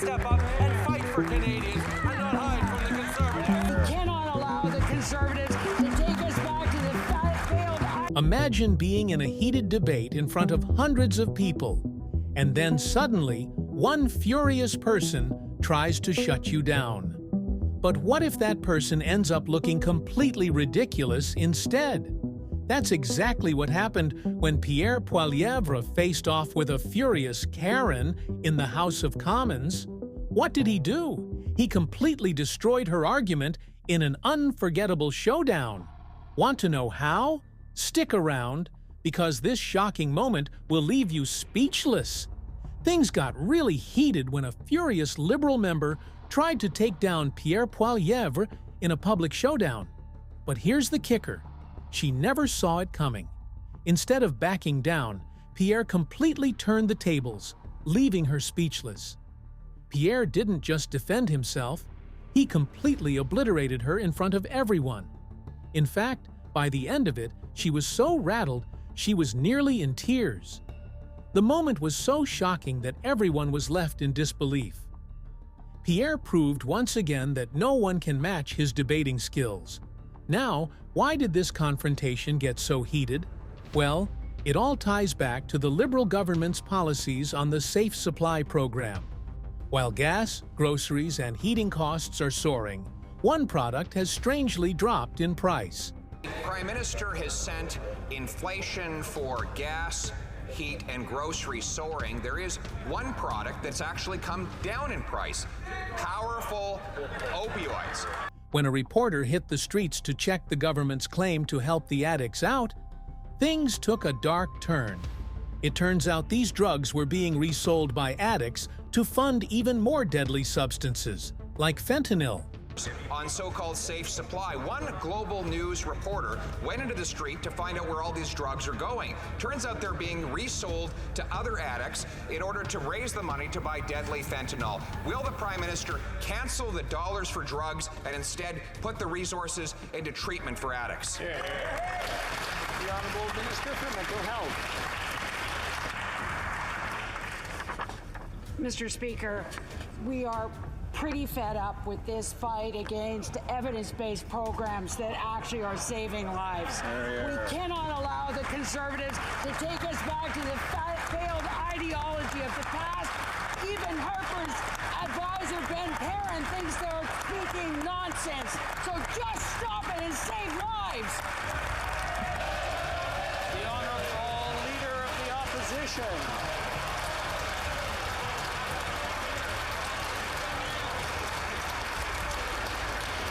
step up and fight for Canadians and not hide from the Conservatives. We cannot allow the Conservatives to take us back to the failed... Imagine being in a heated debate in front of hundreds of people, and then suddenly, one furious person tries to shut you down. But what if that person ends up looking completely ridiculous instead? That's exactly what happened when Pierre Poilievre faced off with a furious Karen in the House of Commons. What did he do? He completely destroyed her argument in an unforgettable showdown. Want to know how? Stick around, because this shocking moment will leave you speechless. Things got really heated when a furious Liberal member tried to take down Pierre Poilievre in a public showdown. But here's the kicker. She never saw it coming. Instead of backing down, Pierre completely turned the tables, leaving her speechless. Pierre didn't just defend himself, he completely obliterated her in front of everyone. In fact, by the end of it, she was so rattled, she was nearly in tears. The moment was so shocking that everyone was left in disbelief. Pierre proved once again that no one can match his debating skills. Now, why did this confrontation get so heated? Well, it all ties back to the Liberal government's policies on the Safe Supply program. While gas, groceries, and heating costs are soaring, one product has strangely dropped in price. The Prime Minister has sent inflation for gas, heat, and groceries soaring. There is one product that's actually come down in price: powerful opioids. When a reporter hit the streets to check the government's claim to help the addicts out, things took a dark turn. It turns out these drugs were being resold by addicts to fund even more deadly substances, like fentanyl. On so-called safe supply, one Global News reporter went into the street to find out where all these drugs are going. Turns out they're being resold to other addicts in order to raise the money to buy deadly fentanyl. Will the Prime Minister cancel the dollars for drugs and instead put the resources into treatment for addicts? The Honourable Minister for Mental Health. Mr. Speaker, we are pretty fed up with this fight against evidence-based programs that actually are saving lives. We cannot allow the Conservatives to take us back to the failed ideology of the past. Even Harper's advisor, Ben Perrin, thinks they're speaking nonsense. So just stop it and save lives. The Honourable Leader of the Opposition.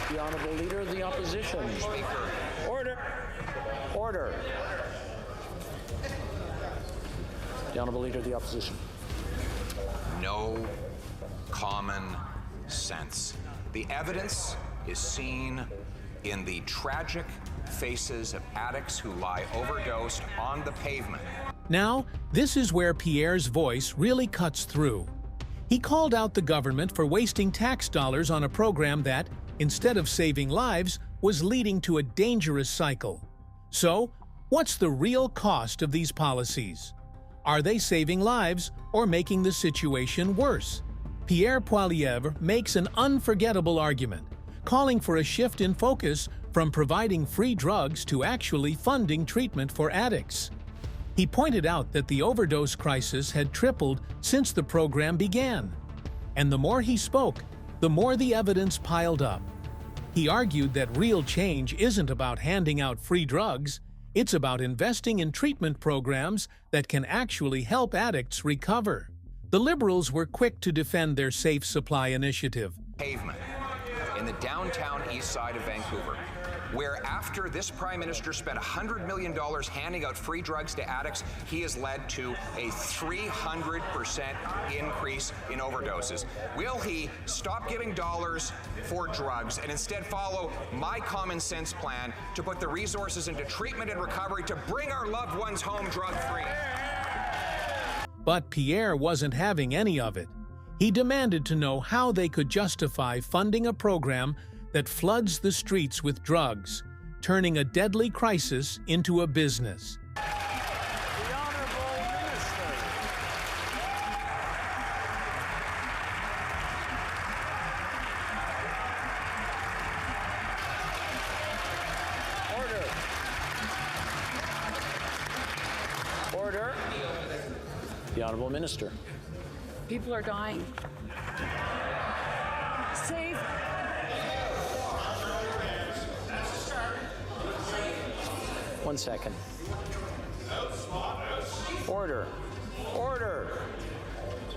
The Honourable Leader of the Opposition. Speaker. Order. Order. The Honourable Leader of the Opposition. No common sense. The evidence is seen in the tragic faces of addicts who lie overdosed on the pavement. Now, this is where Pierre's voice really cuts through. He called out the government for wasting tax dollars on a program that, instead of saving lives, was leading to a dangerous cycle. So, what's the real cost of these policies? Are they saving lives or making the situation worse? Pierre Poilievre makes an unforgettable argument, calling for a shift in focus from providing free drugs to actually funding treatment for addicts. He pointed out that the overdose crisis had tripled since the program began. And the more he spoke, the more the evidence piled up. He argued that real change isn't about handing out free drugs, it's about investing in treatment programs that can actually help addicts recover. The Liberals were quick to defend their Safe Supply initiative. Pavement in the downtown east side of Vancouver, where after this Prime Minister spent $100 million handing out free drugs to addicts, he has led to a 300% increase in overdoses. Will he stop giving dollars for drugs and instead follow my common sense plan to put the resources into treatment and recovery to bring our loved ones home drug-free? But Pierre wasn't having any of it. He demanded to know how they could justify funding a program that floods the streets with drugs, turning a deadly crisis into a business. The Honourable Minister. The Honourable Minister. People are dying. Save. One second. Order. Order.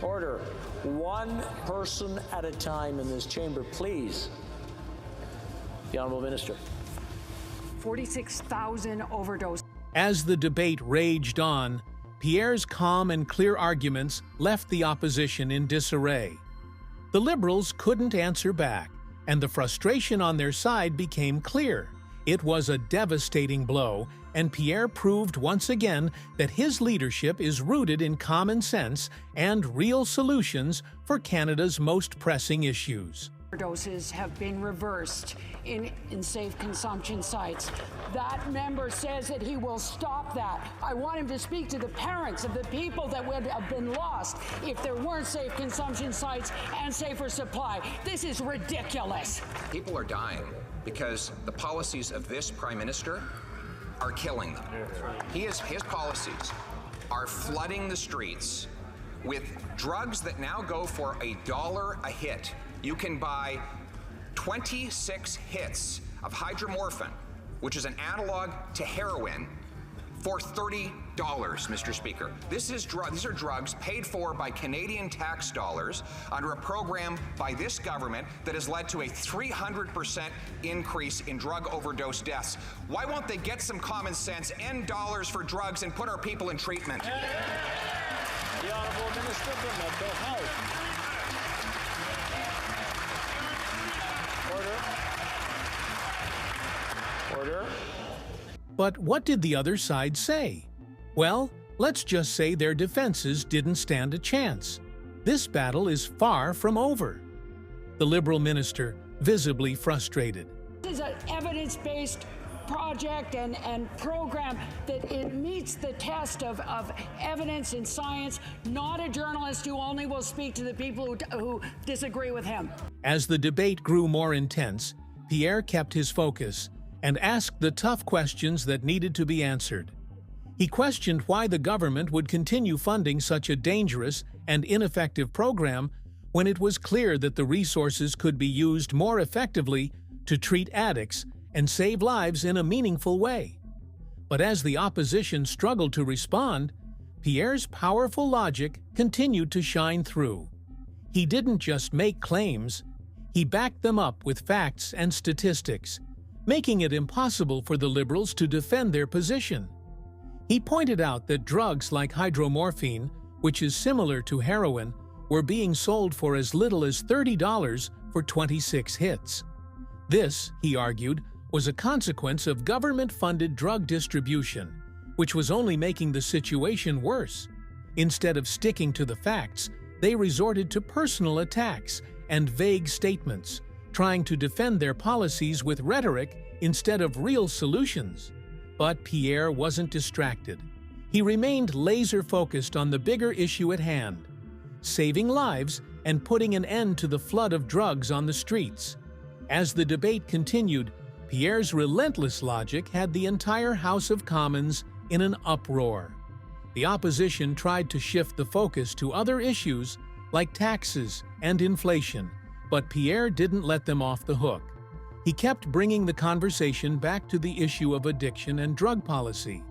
Order. One person at a time in this chamber, please. The Honourable Minister. 46,000 overdose. As the debate raged on, Pierre's calm and clear arguments left the opposition in disarray. The Liberals couldn't answer back, and the frustration on their side became clear. It was a devastating blow, and Pierre proved once again that his leadership is rooted in common sense and real solutions for Canada's most pressing issues. Overdoses have been reversed in safe consumption sites. That member says that he will stop that. I want him to speak to the parents of the people that would have been lost if there weren't safe consumption sites and safer supply. This is ridiculous. People are dying because the policies of this Prime Minister are killing them. His policies are flooding the streets with drugs that now go for $1 a hit. You can buy 26 hits of hydromorphine, which is an analog to heroin, for $30, Mr. Speaker. These are drugs paid for by Canadian tax dollars under a program by this government that has led to a 300% increase in drug overdose deaths. Why won't they get some common sense, end dollars for drugs, and put our people in treatment? The Honourable Minister for Mental Health. Order. But what did the other side say? Well, let's just say their defenses didn't stand a chance. This battle is far from over. The Liberal minister, visibly frustrated. This is an evidence-based project and program that it meets the test of evidence and science, not a journalist who only will speak to the people who disagree with him. As the debate grew more intense, Pierre kept his focus and asked the tough questions that needed to be answered. He questioned why the government would continue funding such a dangerous and ineffective program when it was clear that the resources could be used more effectively to treat addicts and save lives in a meaningful way. But as the opposition struggled to respond, Pierre's powerful logic continued to shine through. He didn't just make claims, he backed them up with facts and statistics, making it impossible for the Liberals to defend their position. He pointed out that drugs like hydromorphine, which is similar to heroin, were being sold for as little as $30 for 26 hits. This, he argued, was a consequence of government-funded drug distribution, which was only making the situation worse. Instead of sticking to the facts, they resorted to personal attacks and vague statements, trying to defend their policies with rhetoric instead of real solutions. But Pierre wasn't distracted. He remained laser-focused on the bigger issue at hand, saving lives and putting an end to the flood of drugs on the streets. As the debate continued, Pierre's relentless logic had the entire House of Commons in an uproar. The opposition tried to shift the focus to other issues like taxes and inflation, but Pierre didn't let them off the hook. He kept bringing the conversation back to the issue of addiction and drug policy,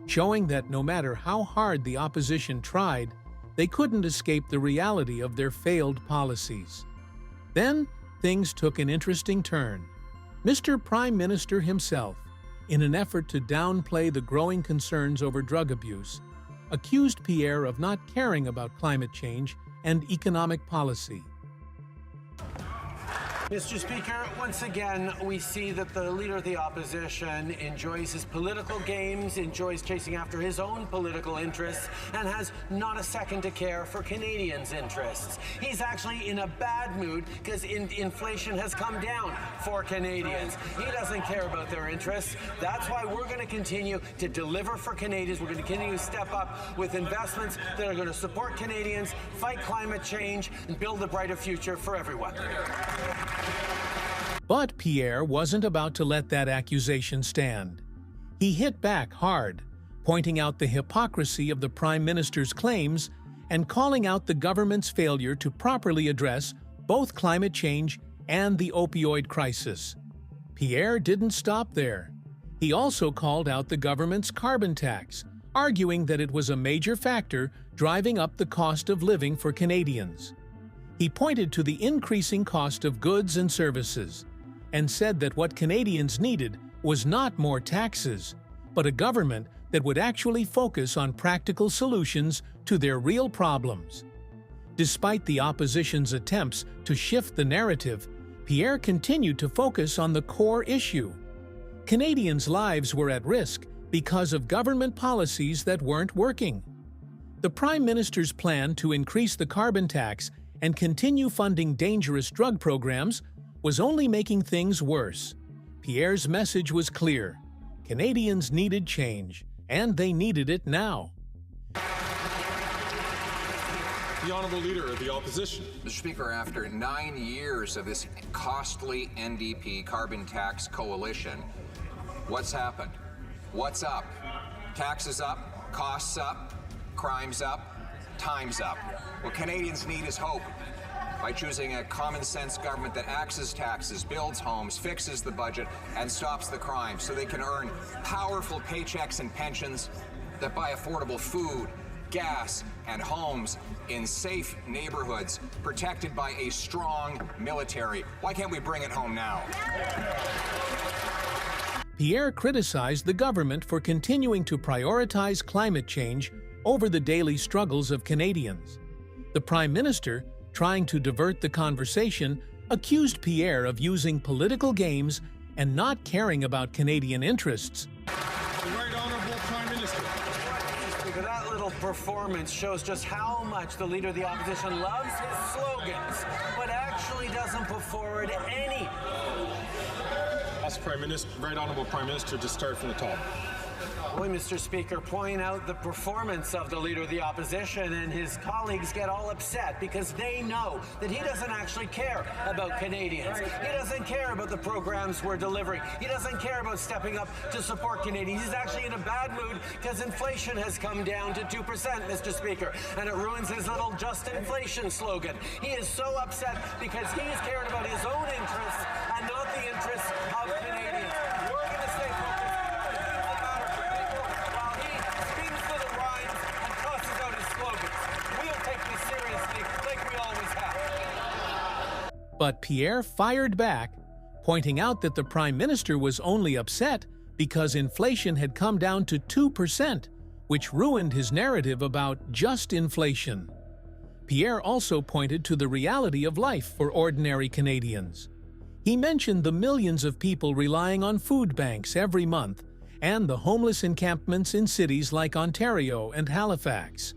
showing that no matter how hard the opposition tried, they couldn't escape the reality of their failed policies. Then, things took an interesting turn. Mr. Prime Minister himself, in an effort to downplay the growing concerns over drug abuse, accused Pierre of not caring about climate change and economic policy. Mr. Speaker, once again, we see that the Leader of the Opposition enjoys his political games, enjoys chasing after his own political interests, and has not a second to care for Canadians' interests. He's actually in a bad mood because inflation has come down for Canadians. He doesn't care about their interests. That's why we're going to continue to deliver for Canadians. We're going to continue to step up with investments that are going to support Canadians, fight climate change, and build a brighter future for everyone. But Pierre wasn't about to let that accusation stand. He hit back hard, pointing out the hypocrisy of the Prime Minister's claims and calling out the government's failure to properly address both climate change and the opioid crisis. Pierre didn't stop there. He also called out the government's carbon tax, arguing that it was a major factor driving up the cost of living for Canadians. He pointed to the increasing cost of goods and services, and said that what Canadians needed was not more taxes, but a government that would actually focus on practical solutions to their real problems. Despite the opposition's attempts to shift the narrative, Pierre continued to focus on the core issue. Canadians' lives were at risk because of government policies that weren't working. The Prime Minister's plan to increase the carbon tax and continue funding dangerous drug programs was only making things worse. Pierre's message was clear. Canadians needed change, and they needed it now. The Honourable Leader of the Opposition. Mr. Speaker, after 9 years of this costly NDP carbon tax coalition, what's happened? What's up? Taxes up, costs up, crimes up, time's up. What Canadians need is hope. By choosing a common-sense government that axes taxes, builds homes, fixes the budget, and stops the crime so they can earn powerful paychecks and pensions that buy affordable food, gas, and homes in safe neighborhoods, protected by a strong military. Why can't we bring it home now? Pierre criticized the government for continuing to prioritize climate change over the daily struggles of Canadians. The Prime Minister, trying to divert the conversation, accused Pierre of using political games and not caring about Canadian interests. The Right Honourable Prime Minister. That little performance shows just how much the Leader of the Opposition loves his slogans, but actually doesn't put forward any. Ask Prime Minister, Right Honourable Prime Minister to start from the top. Boy, Mr. Speaker, point out the performance of the Leader of the Opposition, and his colleagues get all upset because they know that he doesn't actually care about Canadians. He doesn't care about the programs we're delivering. He doesn't care about stepping up to support Canadians. He's actually in a bad mood because inflation has come down to 2%, Mr. Speaker, and it ruins his little just inflation slogan. He is so upset because he's caring about his own interests and not the interests of Canadians. We're going to stay focused. But Pierre fired back, pointing out that the Prime Minister was only upset because inflation had come down to 2%, which ruined his narrative about just inflation. Pierre also pointed to the reality of life for ordinary Canadians. He mentioned the millions of people relying on food banks every month and the homeless encampments in cities like Ontario and Halifax.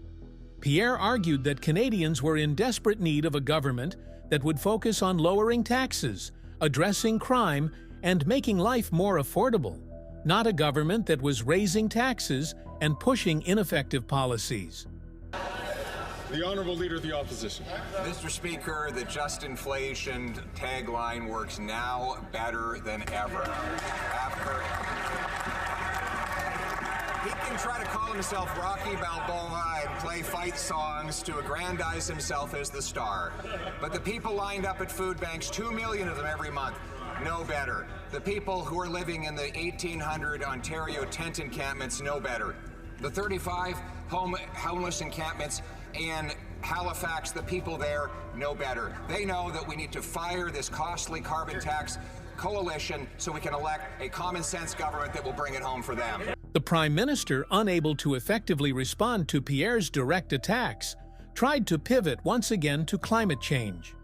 Pierre argued that Canadians were in desperate need of a government that would focus on lowering taxes, addressing crime, and making life more affordable, not a government that was raising taxes and pushing ineffective policies. The Honourable Leader of the Opposition. Mr. Speaker, the just inflation tagline works now better than ever. He can try to call himself Rocky Balboa and play fight songs to aggrandize himself as the star. But the people lined up at food banks, 2 million of them every month, know better. The people who are living in the 1,800 Ontario tent encampments know better. The 35 homeless encampments in Halifax, the people there know better. They know that we need to fire this costly carbon tax coalition so we can elect a common-sense government that will bring it home for them. The Prime Minister, unable to effectively respond to Pierre's direct attacks, tried to pivot once again to climate change.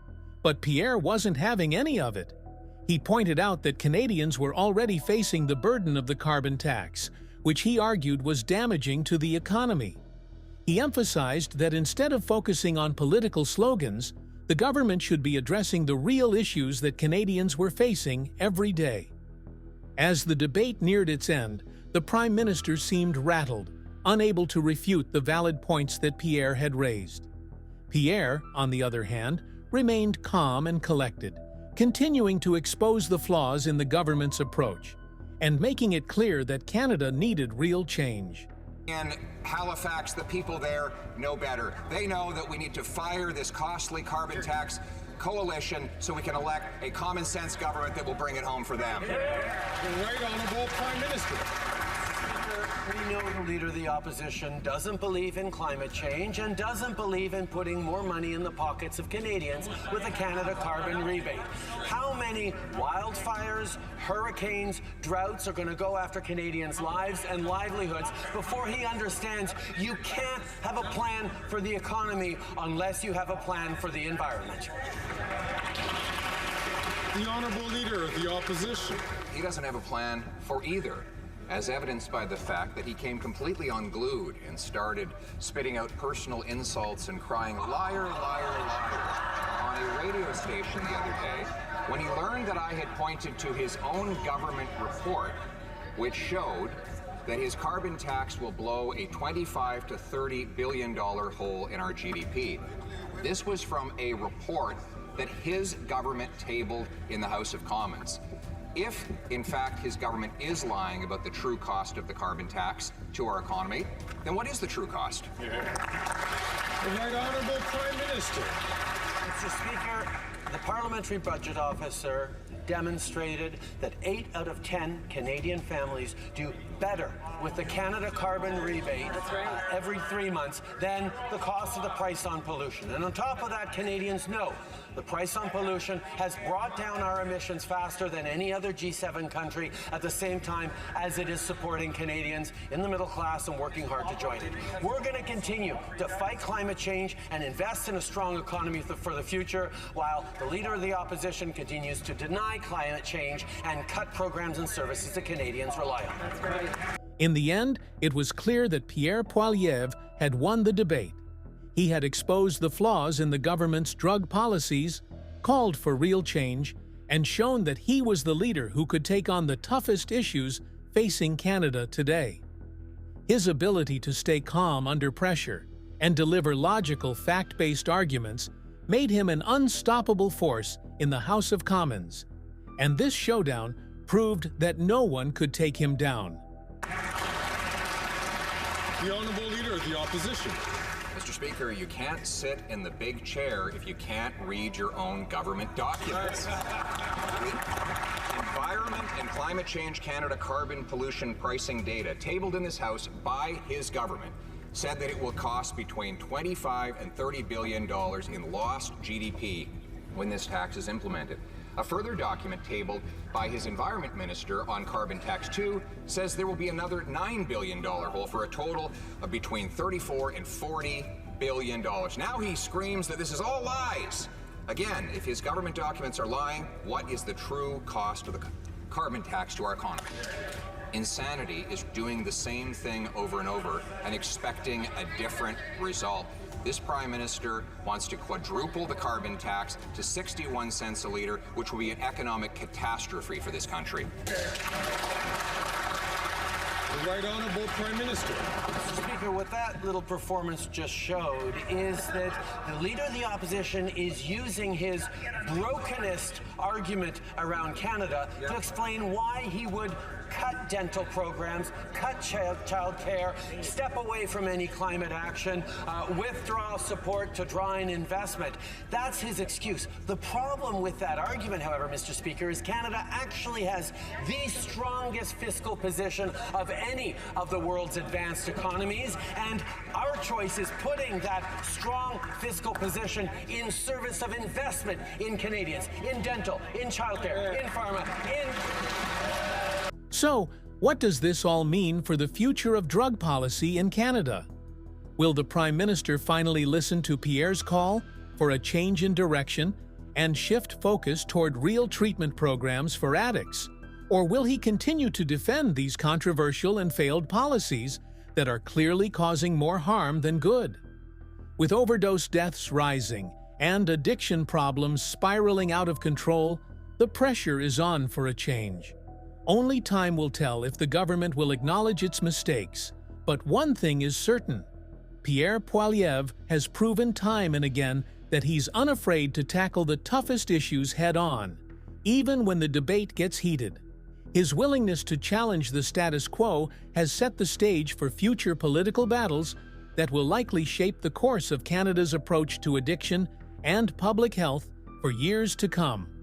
But Pierre wasn't having any of it. He pointed out that Canadians were already facing the burden of the carbon tax, which he argued was damaging to the economy. He emphasized that instead of focusing on political slogans, the government should be addressing the real issues that Canadians were facing every day. As the debate neared its end, the Prime Minister seemed rattled, unable to refute the valid points that Pierre had raised. Pierre, on the other hand, remained calm and collected, continuing to expose the flaws in the government's approach, and making it clear that Canada needed real change. In Halifax, the people there know better. They know that we need to fire this costly carbon tax coalition so we can elect a common sense government that will bring it home for them. The Right Honourable Prime Minister. We know the Leader of the Opposition doesn't believe in climate change and doesn't believe in putting more money in the pockets of Canadians with a Canada carbon rebate. How many wildfires, hurricanes, droughts are going to go after Canadians' lives and livelihoods before he understands you can't have a plan for the economy unless you have a plan for the environment? The Honourable Leader of the Opposition. He doesn't have a plan for either, as evidenced by the fact that he came completely unglued and started spitting out personal insults and crying, "Liar, liar, liar," on a radio station the other day when he learned that I had pointed to his own government report, which showed that his carbon tax will blow a $25 to $30 billion hole in our GDP. This was from a report that his government tabled in the House of Commons. If, in fact, his government is lying about the true cost of the carbon tax to our economy, then what is the true cost? The Right Honourable Prime Minister. Mr. Speaker, the Parliamentary Budget Officer demonstrated that 8 out of 10 Canadian families do better with the Canada carbon rebate every 3 months than the cost of the price on pollution. And on top of that, Canadians know the price on pollution has brought down our emissions faster than any other G7 country at the same time as it is supporting Canadians in the middle class and working hard to join it. We're going to continue to fight climate change and invest in a strong economy for the future, while the Leader of the Opposition continues to deny climate change and cut programs and services that Canadians rely on. In the end, it was clear that Pierre Poilievre had won the debate. He had exposed the flaws in the government's drug policies, called for real change, and shown that he was the leader who could take on the toughest issues facing Canada today. His ability to stay calm under pressure and deliver logical, fact-based arguments made him an unstoppable force in the House of Commons, and this showdown proved that no one could take him down. The Honourable Leader of the Opposition. Mr. Speaker, you can't sit in the big chair if you can't read your own government documents. Environment and Climate Change Canada carbon pollution pricing data tabled in this House by his government said that it will cost between $25 and $30 billion in lost GDP when this tax is implemented. A further document tabled by his Environment Minister on Carbon Tax 2 says there will be another $9 billion hole for a total of between $34 and $40 billion. Now he screams that this is all lies. Again, if his government documents are lying, what is the true cost of the carbon tax to our economy? Insanity is doing the same thing over and over and expecting a different result. This Prime Minister wants to quadruple the carbon tax to 61 cents a litre, which will be an economic catastrophe for this country. The Right Honourable Prime Minister. Mr. Speaker, what that little performance just showed is that the Leader of the Opposition is using his brokenest argument around Canada to explain why he would cut dental programs, cut child care, step away from any climate action, withdraw support to draw in investment. That's his excuse. The problem with that argument, however, Mr. Speaker, is Canada actually has the strongest fiscal position of any of the world's advanced economies, and our choice is putting that strong fiscal position in service of investment in Canadians, in dental, in childcare, in pharma, in... So, what does this all mean for the future of drug policy in Canada? Will the Prime Minister finally listen to Pierre's call for a change in direction and shift focus toward real treatment programs for addicts? Or will he continue to defend these controversial and failed policies that are clearly causing more harm than good? With overdose deaths rising and addiction problems spiraling out of control, the pressure is on for a change. Only time will tell if the government will acknowledge its mistakes. But one thing is certain. Pierre Poilievre has proven time and again that he's unafraid to tackle the toughest issues head-on, even when the debate gets heated. His willingness to challenge the status quo has set the stage for future political battles that will likely shape the course of Canada's approach to addiction and public health for years to come.